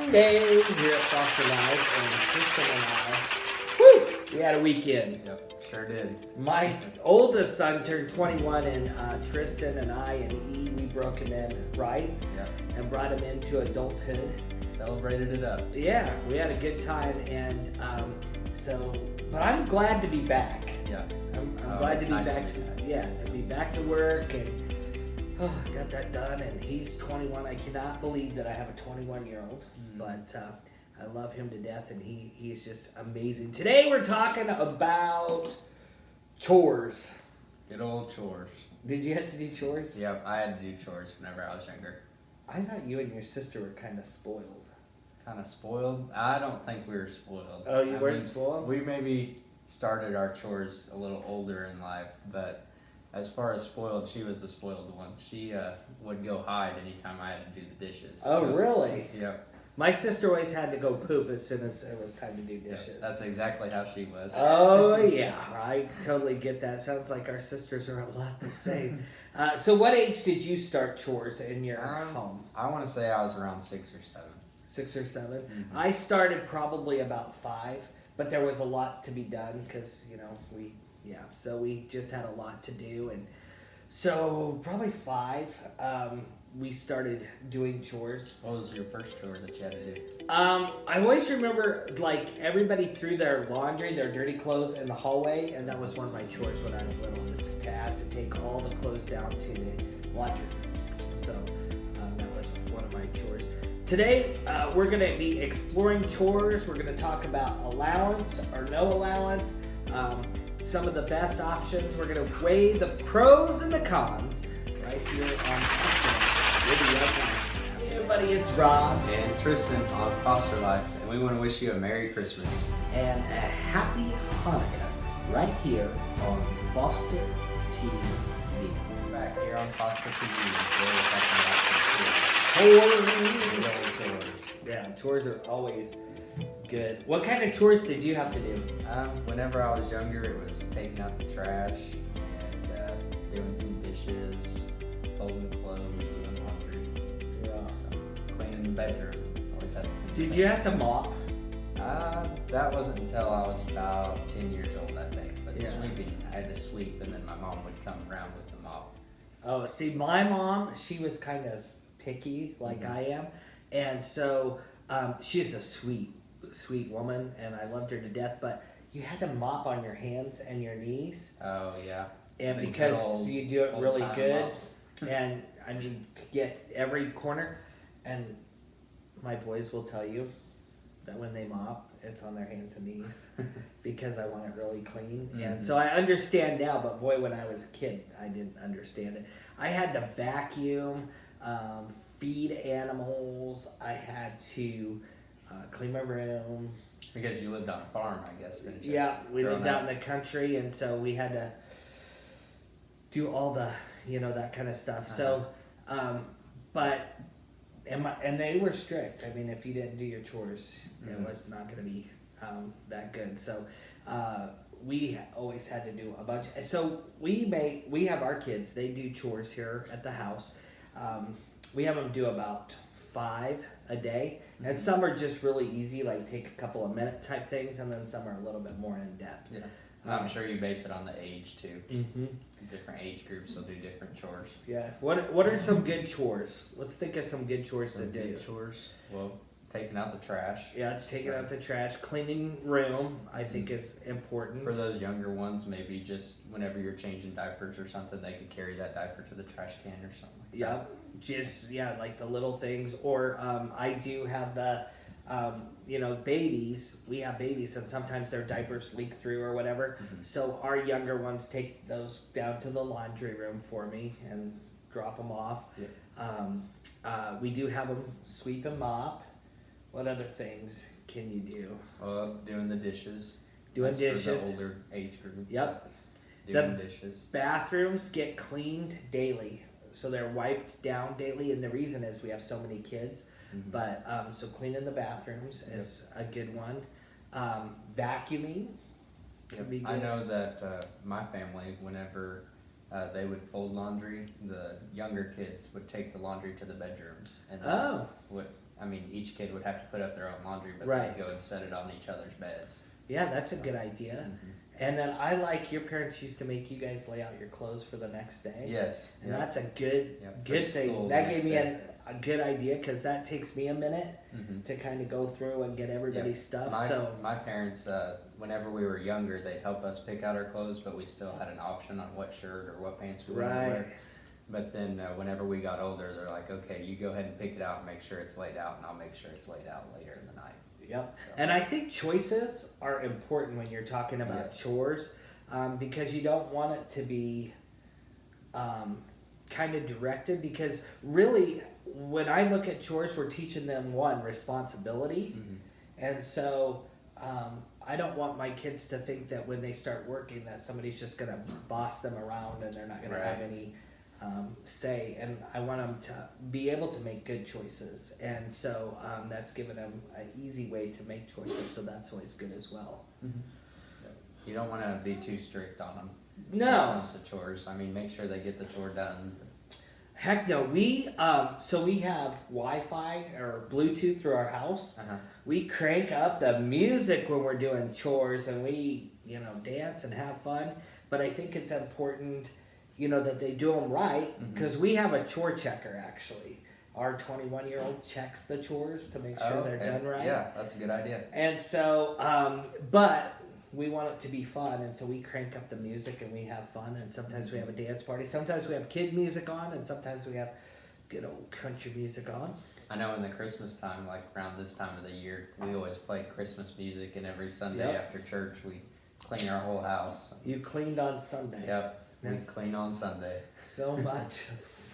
Monday here at Foster Life, and Kristen and I, we had a weekend. Yep, sure did. My oldest son turned 21, and Tristan and I and E, we broke him in, right? Yep. And brought him into adulthood. Celebrated it up. Yeah, we had a good time, and but I'm glad to be back. Yeah. I'm glad to be nice back. to be back. Yeah, to be back to work, and I got that done. And he's 21. I cannot believe that I have a 21-year-old, but I love him to death, and he is just amazing. Today we're talking about chores. Good old chores. Did you have to do chores? Yep, I had to do chores whenever I was younger. I thought you and your sister were kind of spoiled. Kind of spoiled? I don't think we were spoiled. Oh, you weren't spoiled? We maybe started our chores a little older in life, but as far as spoiled, she was the spoiled one. She would go hide anytime I had to do the dishes. Oh, So, really? Yep. My sister always had to go poop as soon as it was time to do dishes. Yep, that's exactly how she was. Oh, yeah, I totally get that. Sounds like our sisters are a lot the same. So what age did you start chores in your home? I want to say I was around 6 or 7. 6 or 7? Mm-hmm. I started probably about 5, but there was a lot to be done because, so we just had a lot to do. And so probably 5, we started doing chores. What was your first chore that you had to do? I always remember, like, everybody threw their laundry, their dirty clothes in the hallway, and that was one of my chores when I was little, is to have to take all the clothes down to the laundry. So that was one of my chores. Today, we're going to be exploring chores. We're going to talk about allowance or no allowance, some of the best options. We're going to weigh the pros and the cons right here on Hey everybody, it's Rob And Tristan on Foster Life, and we want to wish you a Merry Christmas. and a happy Hanukkah right here on Foster TV. We're back here on Foster TV, where we're talking about some chores. Yeah, chores are always good. What kind of chores did you have to do? Whenever I was younger, it was taking out the trash and doing some dishes, folding clothes, doing laundry, cleaning the bedroom. Always had to clean. Did you have to mop? That wasn't until I was about 10 years old, I think. But Yeah. sweeping, I had to sweep, and then my mom would come around with the mop. Oh, see, my mom, she was kind of picky like I am. And so she's a sweet woman, and I loved her to death. But you had to mop on your hands and your knees. Oh, yeah. And The because good old- you do it really old-time good, mop. and I mean, to get every corner, and my boys will tell you that when they mop, it's on their hands and knees because I want it really clean. And so I understand now, but boy, when I was a kid, I didn't understand it. I had to vacuum, feed animals. I had to clean my room. Because you lived on a farm, I guess, didn't you? Yeah, we Growing lived out up. in the country, and so we had to do all the, that kind of stuff. So, and they were strict. I mean, if you didn't do your chores, it was not going to be that good. So, we always had to do a bunch. So we have our kids. They do chores here at the house. We have them do about 5 a day, and some are just really easy, like take a couple of minute type things, and then some are a little bit more in depth. Yeah. I'm sure you base it on the age, too. Mm-hmm. Different age groups will do different chores. Yeah. What are some good chores? Let's think of some good chores Some to do. good chores. Well, taking out the trash. Yeah, taking out the trash, cleaning room, I think is important. For those younger ones, maybe just whenever you're changing diapers or something, they could carry that diaper to the trash can or something like Yeah, just like the little things. Or I do have the, babies. We have babies, and sometimes their diapers leak through or whatever. So our younger ones take those down to the laundry room for me and drop them off. Yeah. We do have them sweep and mop. What other things can you do? Doing the dishes. Doing That's dishes. For the older age group. Yep. Doing dishes. Bathrooms get cleaned daily, so they're wiped down daily, and the reason is we have so many kids. But so cleaning the bathrooms is a good one. Vacuuming can be good. I know that my family, whenever they would fold laundry, the younger kids would take the laundry to the bedrooms and Oh. would I mean, each kid would have to put up their own laundry, but Right. they'd go and set it on each other's beds. Yeah, that's a good idea. And then I like your parents used to make you guys lay out your clothes for the next day. Yes. And that's a good for thing. school That the gave me next a good idea because that takes me a minute Mhm. to kind of go through and get everybody's stuff. My parents, whenever we were younger, they'd help us pick out our clothes, but we still had an option on what shirt or what pants we wanted to wear. But then whenever we got older, they're like, okay, you go ahead and pick it out and make sure it's laid out, and I'll make sure it's laid out later in the night. Yep. So. And I think choices are important when you're talking about chores, because you don't want it to be kind of directed, because really when I look at chores, we're teaching them responsibility. And so I don't want my kids to think that when they start working that somebody's just going to boss them around and they're not going to have any say. And I want them to be able to make good choices, and so that's given them an easy way to make choices, so that's always good as well. You don't want to be too strict on them. No. When it comes to chores. I mean, make sure they get the chore done. Heck no. We have Wi-Fi or Bluetooth through our house. We crank up the music when we're doing chores, and we dance and have fun. But I think it's important that they do them right, because we have a chore checker actually. Our 21-year-old checks the chores to make sure they're done right. Yeah, that's a good idea. And so, but we want it to be fun, and so we crank up the music and we have fun, and sometimes we have a dance party. Sometimes we have kid music on, and sometimes we have good old country music on. I know in the Christmas time, like around this time of the year, we always play Christmas music, and every Sunday after church we clean our whole house. You cleaned on Sunday. Yep. We clean on Sunday. So much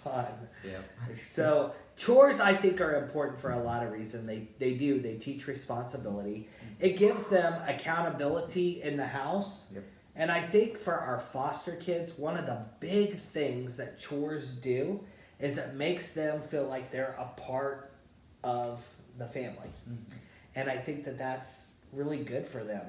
fun. Yep. So chores, I think, are important for a lot of reasons. They teach responsibility. It gives them accountability in the house. Yep. And I think for our foster kids, one of the big things that chores do is it makes them feel like they're a part of the family. And I think that that's really good for them,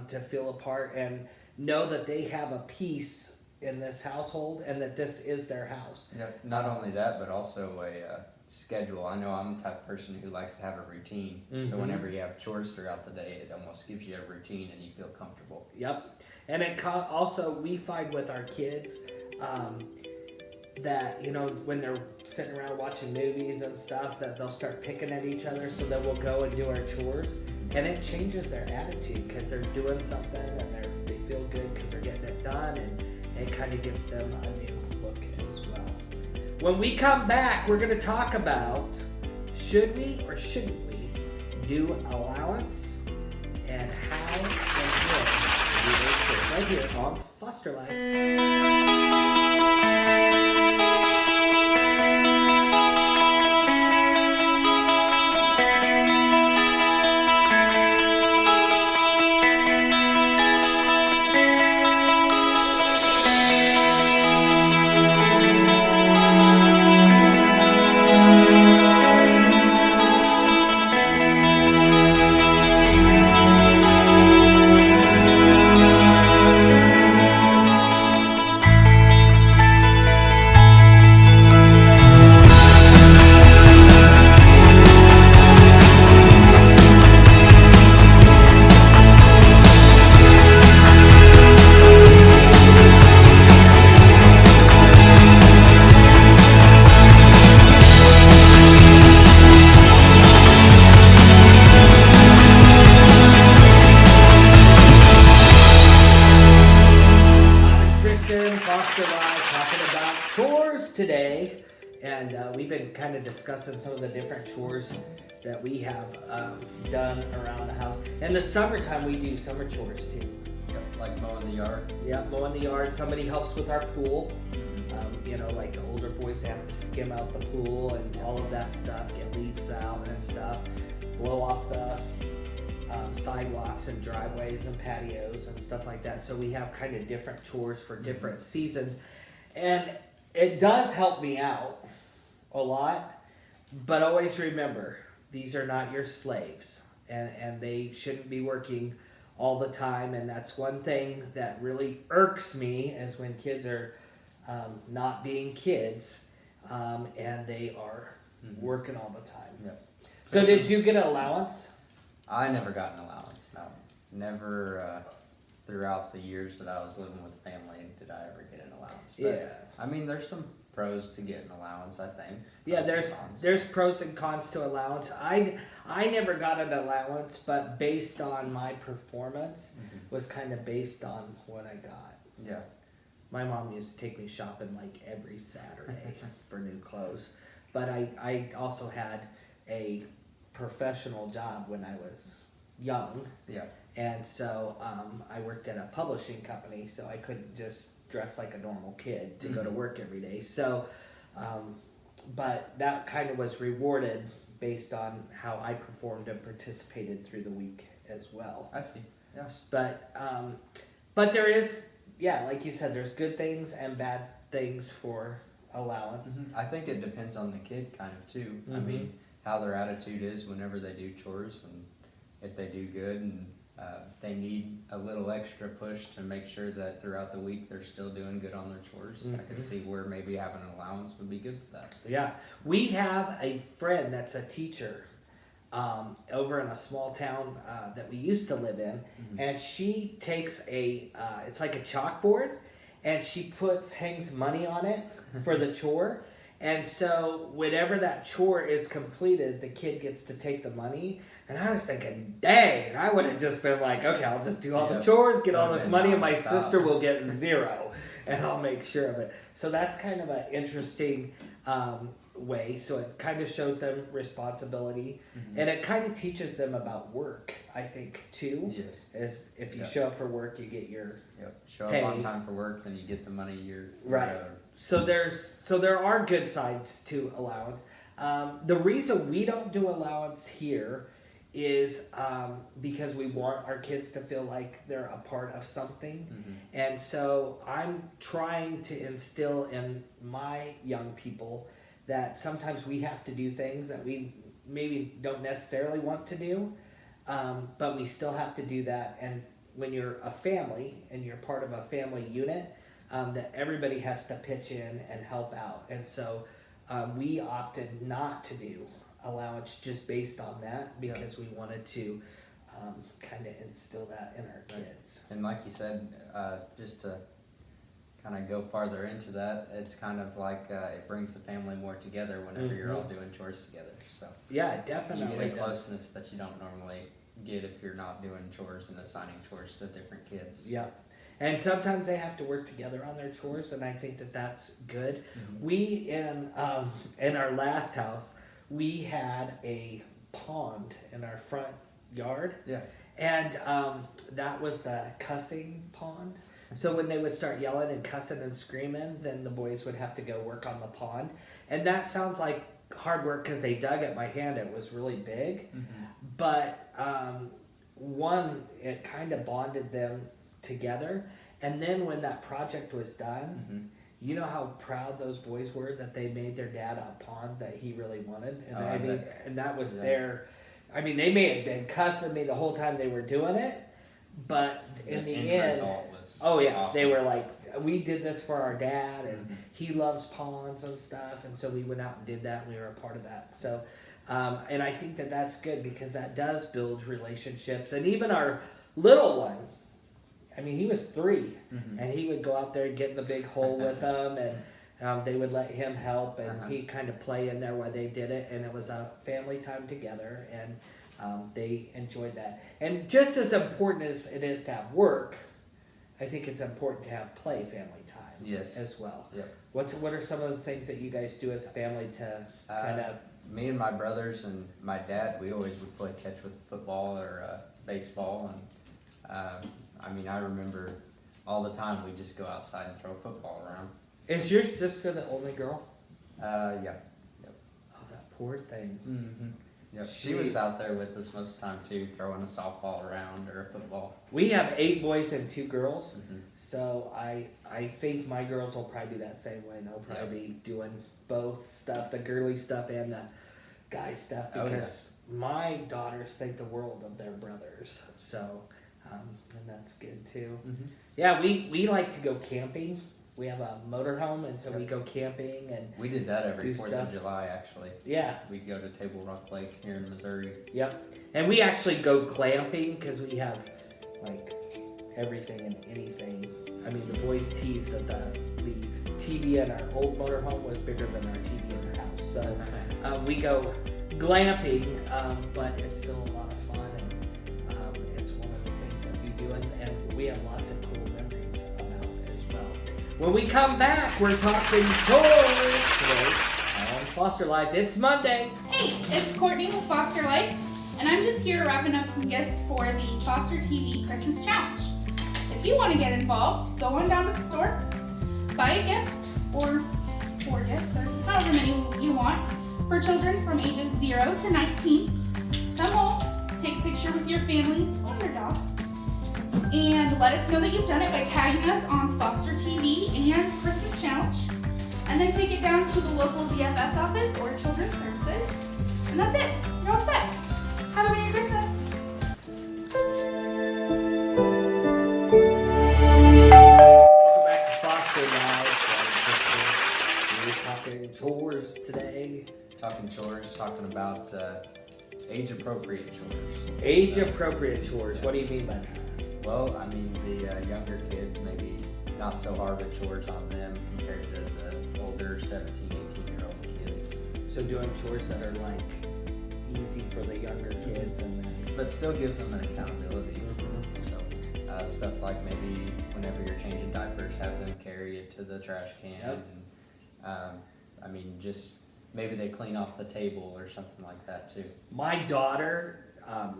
to feel a part and know that they have a piece in this household and that this is their house. Yeah, not only that, but also a schedule. I know I'm the type of person who likes to have a routine. So whenever you have chores throughout the day, it almost gives you a routine and you feel comfortable. Yep. And it also, we find with our kids that, when they're sitting around watching movies and stuff, that they'll start picking at each other, so that we'll go and do our chores. And it changes their attitude because they're doing something and they feel good because they're getting it done, and it kind of gives them a new look as well. When we come back, we're going to talk about should we or shouldn't we do allowance and how and when to do those things right here on Foster Life. Today, and we've been kind of discussing some of the different chores that we have done around the house. In the summertime, we do summer chores too. Yep, like mowing the yard. Yeah, mowing the yard. Somebody helps with our pool. Like the older boys, they have to skim out the pool and all of that stuff, get leaves out and stuff, blow off the sidewalks and driveways and patios and stuff like that. So we have kind of different chores for different seasons, and it does help me out a lot, but always remember, these are not your slaves, and they shouldn't be working all the time. And that's one thing that really irks me, is when kids are not being kids, and they are working all the time. Yep. So did you get an allowance? I never got an allowance. No, never. Throughout the years that I was living with family, did I ever get an allowance? But, Yeah. I mean, there's some pros to getting an allowance, I think. Yeah, Pros and cons. there's pros and cons to allowance. I never got an allowance, but based on my performance, was kind of based on what I got. Yeah. My mom used to take me shopping like every Saturday for new clothes, but I also had a professional job when I was young. Yeah. And so I worked at a publishing company, so I couldn't just dress like a normal kid to go to work every day. So, but that kind of was rewarded based on how I performed and participated through the week as well. I see. Yeah. But there is, yeah, like you said, there's good things and bad things for allowance. I think it depends on the kid kind of too. I mean, how their attitude is whenever they do chores, and if they do good, and they need a little extra push to make sure that throughout the week they're still doing good on their chores. I could see where maybe having an allowance would be good for that. Yeah, we have a friend that's a teacher over in a small town that we used to live in, and she takes it's like a chalkboard, and she hangs money on it for the chore. And so whenever that chore is completed, the kid gets to take the money. And I was thinking, dang, I would have just been like, okay, I'll just do all the chores, get all this money, and my sister will get 0, and I'll make sure of it. So that's kind of an interesting way. So it kind of shows them responsibility, and it kind of teaches them about work, I think, too. Yes. Is if you show up for work, you get your Show pay. up on time for work, then you get the money you're right. So there are good sides to allowance. The reason we don't do allowance here is because we want our kids to feel like they're a part of something. And so I'm trying to instill in my young people that sometimes we have to do things that we maybe don't necessarily want to do, but we still have to do that. And when you're a family and you're part of a family unit, that everybody has to pitch in and help out. And so we opted not to do allowance just based on that, because we wanted to kind of instill that in our kids. And like you said, just to kind of go farther into that, it's kind of like it brings the family more together whenever you're all doing chores together. So yeah, definitely. You get a closeness that you don't normally get if you're not doing chores and assigning chores to different kids. Yeah. And sometimes they have to work together on their chores, and I think that that's good. We, in our last house, we had a pond in our front yard. Yeah. And that was the cussing pond. So when they would start yelling and cussing and screaming, then the boys would have to go work on the pond. And that sounds like hard work because they dug at my hand. It was really big. But it kind of bonded them together. And then when that project was done, you know how proud those boys were that they made their dad a pond that he really wanted. And and that was they may have been cussing me the whole time they were doing it, but in the end, awesome. they were like, we did this for our dad, and he loves ponds and stuff, and so we went out and did that, and we were a part of that. So and I think that that's good, because that does build relationships. And even our little one, I mean, he was 3, and he would go out there and get in the big hole with them, and they would let him help, and he'd kind of play in there while they did it, and it was a family time together, and they enjoyed that. And just as important as it is to have work, I think it's important to have family time as well. Yep. What are some of the things that you guys do as a family to kind of... Me and my brothers and my dad, we always would play catch with football or baseball, and I remember all the time we'd just go outside and throw football around. Is your sister the only girl? Yeah. Yep. Oh, that poor thing. Yep. She was out there with us most of the time too, throwing a softball around or a football. We have 8 boys and 2 girls, so I think my girls will probably do that same way. They'll probably be doing both stuff, the girly stuff and the guy stuff, because my daughters think the world of their brothers. So, and that's good too. Yeah, we like to go camping. we have a motorhome, and so we go camping and We did that every do 4th stuff. of July, actually. Yeah. We go to Table Rock Lake here in Missouri. Yep. And we actually go glamping because we have like everything and anything. I mean, the boys teased that the TV in our old motorhome was bigger than our TV in the house. So we go glamping, but it's still a lot of fun, and it's one of the things that we do, and we have lots of cool memories about it as well. When we come back, we're talking chores today on Foster Life. It's Monday. Hey, it's Courtney with Foster Life, and I'm just here wrapping up some gifts for the Foster TV Christmas Challenge. If you want to get involved, go on down to the store, buy a gift, or 4 gifts, or however many you want, for children from ages 0 to 19. Come home, take a picture with your family or your dog, and let us know that you've done it by tagging us on Foster TV and Christmas Challenge. And then take it down to the local DFS office or Children's Services. And that's it. You're all set. Have a Merry Christmas. Welcome back to Foster Life. We're talking chores today. Talking chores, talking about age-appropriate chores. Age-appropriate chores. What do you mean by that? Well, I mean, the younger kids, maybe not so hard of chores on them compared to the older 17, 18-year-old kids. So doing chores that are like easy for the younger kids, and then But still gives them an accountability. So stuff like maybe whenever you're changing diapers, have them carry it to the trash can. Yep. And, I mean, just maybe they clean off the table or something like that too. my daughter,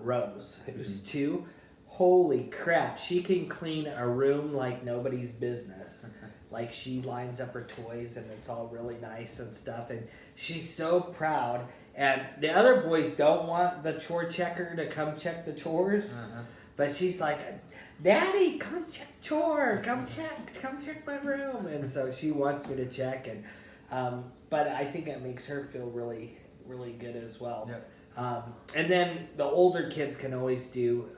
Rose, who's 2, holy crap, she can clean a room like nobody's business. Like, she lines up her toys and it's all really nice and stuff, and she's so proud. And the other boys don't want the chore checker to come check the chores, but she's like, Daddy, come check chore, come check my room. And so she wants me to check, and but I think it makes her feel really, really good as well. Yep. And then the older kids can always do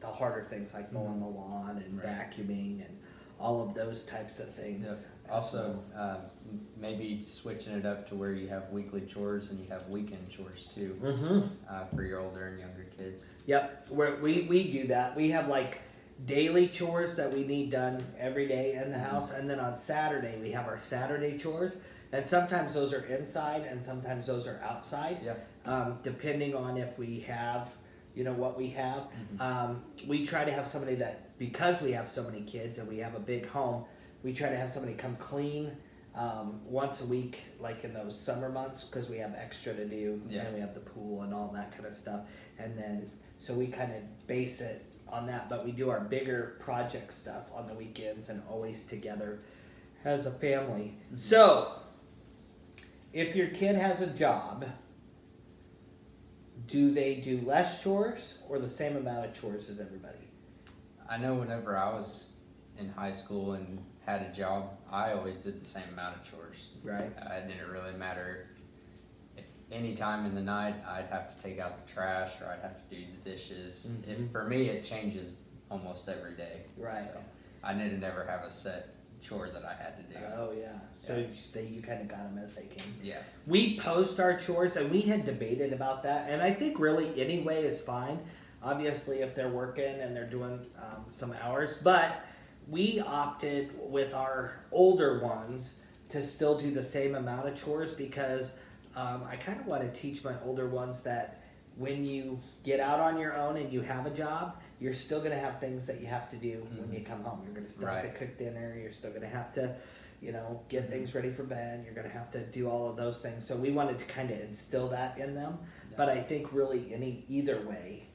the harder things like mowing the lawn and vacuuming and all of those types of things. Yep. Also, maybe switching it up to where you have weekly chores and you have weekend chores too, for your older and younger kids. Yep, we do that. We have like daily chores that we need done every day in the house, and then on Saturday we have our Saturday chores, and sometimes those are inside and sometimes those are outside. Depending on if we have, what we have. We try to have somebody that, because we have so many kids and we have a big home, we try to have somebody come clean once a week, like in those summer months, because we have extra to do, and we have the pool and all that kind of stuff. And then, so we kind of base it on that, but we do our bigger project stuff on the weekends and always together as a family. So, if your kid has a job, do they do less chores or the same amount of chores as everybody? I know whenever I was in high school and had a job, I always did the same amount of chores. Right. It didn't really matter if any time in the night I'd have to take out the trash or I'd have to do the dishes. For me, it changes almost every day. Right. So I didn't ever have a set chore that I had to do. Oh, yeah. So you kind of got them as they came. Yeah. We post our chores, and we had debated about that, and I think really any way is fine. Obviously, if they're working and they're doing some hours, but we opted with our older ones to still do the same amount of chores because I kind of want to teach my older ones that when you get out on your own and you have a job, you're still going to have things that you have to do when you come home. You're going to still have to cook dinner. You're still going to have to, get things ready for bed. You're going to have to do all of those things. So we wanted to kind of instill that in them. Yeah. But I think really either way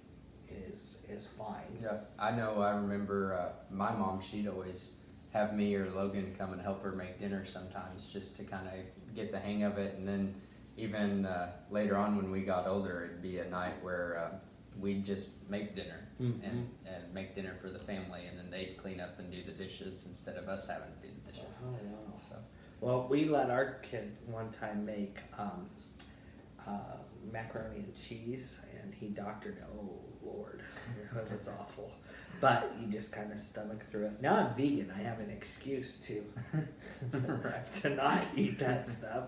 is fine. Yeah, I know. I remember my mom. She'd always have me or Logan come and help her make dinner sometimes, just to kind of get the hang of it. And then even later on, when we got older, it'd be a night where we'd just make dinner and make dinner for the family, and then they'd clean up and do the dishes instead of us having to do the dishes. Oh, wow. So, well, we let our kid one time make macaroni and cheese, and and he doctored it. Oh Lord, it was awful. But you just kind of stomach through it. Now I'm vegan. I have an excuse to to not eat that stuff.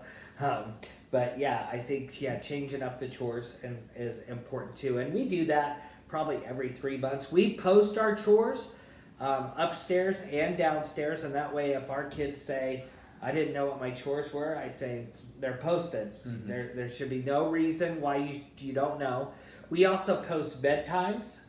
But yeah, I think changing up the chores is important too, and we do that probably every 3 months. We post our chores upstairs and downstairs, and that way, if our kids say, "I didn't know what my chores were," I say they're posted. Mm-hmm. There should be no reason why you don't know. We also post bedtimes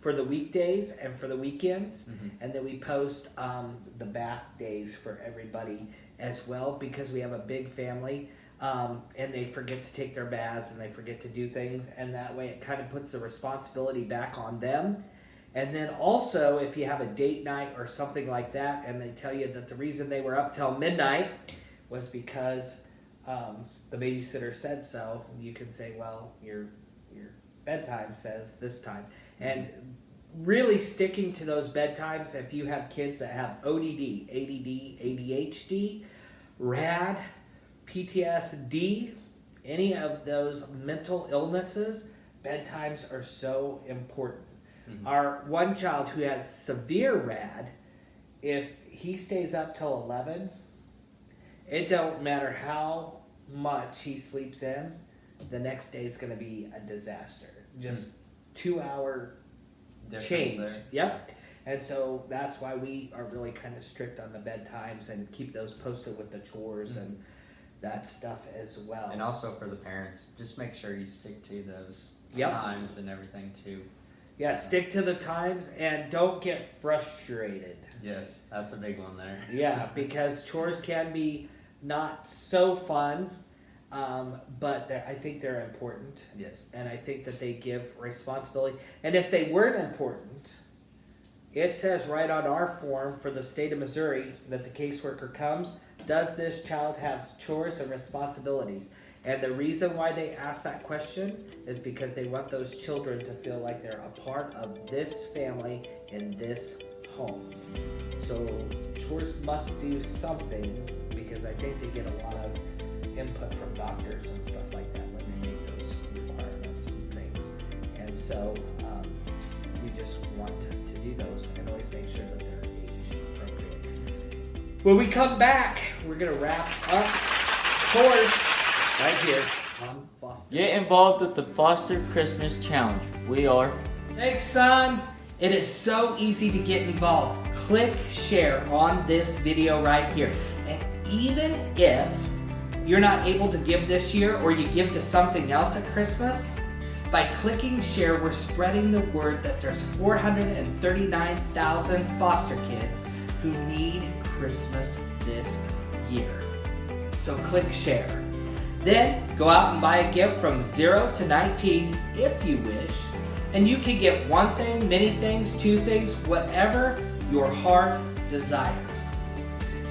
for the weekdays and for the weekends, and then we post the bath days for everybody as well, because we have a big family, and they forget to take their baths and they forget to do things, and that way it kind of puts the responsibility back on them. And then also, if you have a date night or something like that, and they tell you that the reason they were up till midnight was because the babysitter said so, you can say, well, your bedtime says this time. And really sticking to those bedtimes, if you have kids that have ODD, ADD, ADHD, RAD, PTSD, any of those mental illnesses, bedtimes are so important. Mm-hmm. Our one child who has severe RAD, if he stays up till 11, it don't matter how much he sleeps in, the next day is going to be a disaster. Just 2 hour change. There. Yep. And so that's why we are really kind of strict on the bedtimes and keep those posted with the chores and that stuff as well. And also for the parents, just make sure you stick to those times and everything too. Yeah, stick to the times and don't get frustrated. Yes, that's a big one there. Yeah, because chores can be not so fun, but I think they're important. Yes. And I think that they give responsibility. And if they weren't important, it says right on our form for the state of Missouri that the caseworker comes, does this child have chores and responsibilities? And the reason why they ask that question is because they want those children to feel like they're a part of this family in this home. So chores must do something, because I think they get a lot of input from doctors and stuff like that when they make those requirements and things. And so we just want to do those and always make sure that they're age appropriate. When we come back, we're going to wrap up chores right here on Foster. Get involved with the Foster Christmas Challenge. We are. Thanks, son. It is so easy to get involved. Click share on this video right here. And even if you're not able to give this year, or you give to something else at Christmas, by clicking share, we're spreading the word that there's 439,000 foster kids who need Christmas this year. So click share. Then go out and buy a gift from 0 to 19 if you wish. And you can get one thing, many things, two things, whatever your heart desires.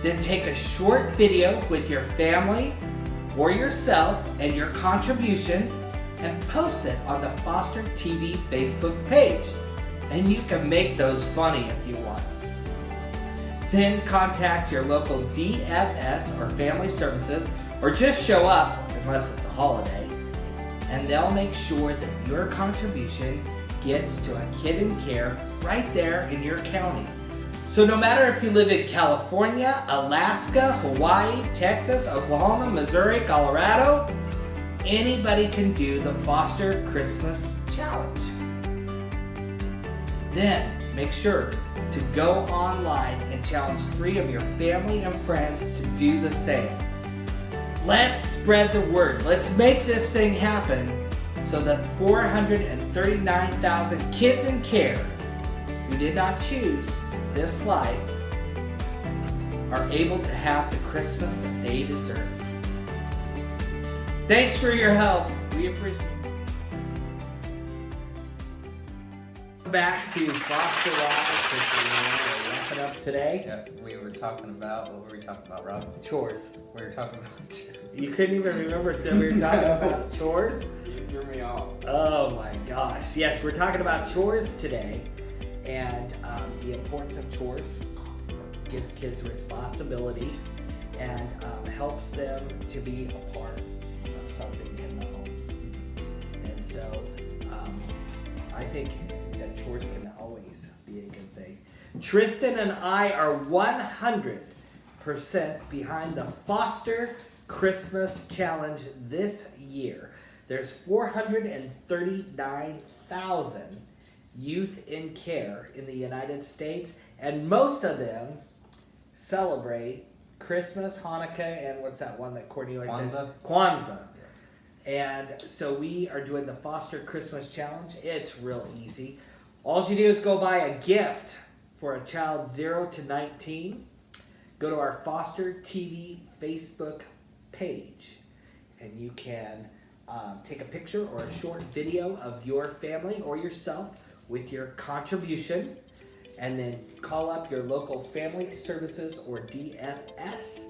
Then take a short video with your family or yourself and your contribution and post it on the Foster TV Facebook page. And you can make those funny if you want. Then contact your local DFS or family services, or just show up unless it's a holiday, and they'll make sure that your contribution gets to a kid in care right there in your county. So no matter if you live in California, Alaska, Hawaii, Texas, Oklahoma, Missouri, Colorado, anybody can do the Foster Christmas Challenge. Then make sure to go online and challenge 3 of your family and friends to do the same. Let's spread the word. Let's make this thing happen so that 439,000 kids in care who did not choose this life are able to have the Christmas that they deserve. Thanks for your help. We appreciate it. Back to Foster Live. We're wrapping up today. Yep, we were talking about, what were we talking about, Rob? Chores. We were talking about You couldn't even remember that we were talking about chores? You threw me off. Oh my gosh. Yes, we're talking about chores today, and the importance of chores. Gives kids responsibility and helps them to be a part of something in the home. And so I think that chores can always be a good thing. Tristan and I are 100% behind the Foster Christmas Challenge this year. There's 439,000 youth in care in the United States, and most of them celebrate Christmas, Hanukkah, and what's that one that Cornelia said? Kwanzaa. And so we are doing the Foster Christmas Challenge. It's real easy. All you do is go buy a gift for a child 0 to 19. Go to our Foster TV Facebook page, and you can take a picture or a short video of your family or yourself with your contribution, and then call up your local family services or DFS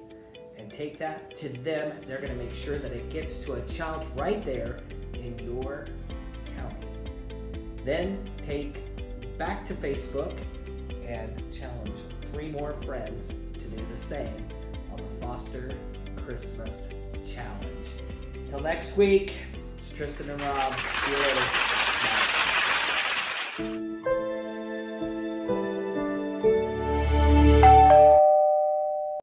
and take that to them. They're going to make sure that it gets to a child right there in your county. Then take back to Facebook and challenge 3 more friends to do the same on the Foster Christmas Challenge. Till next week, it's Tristan and Rob. See you later. Bye.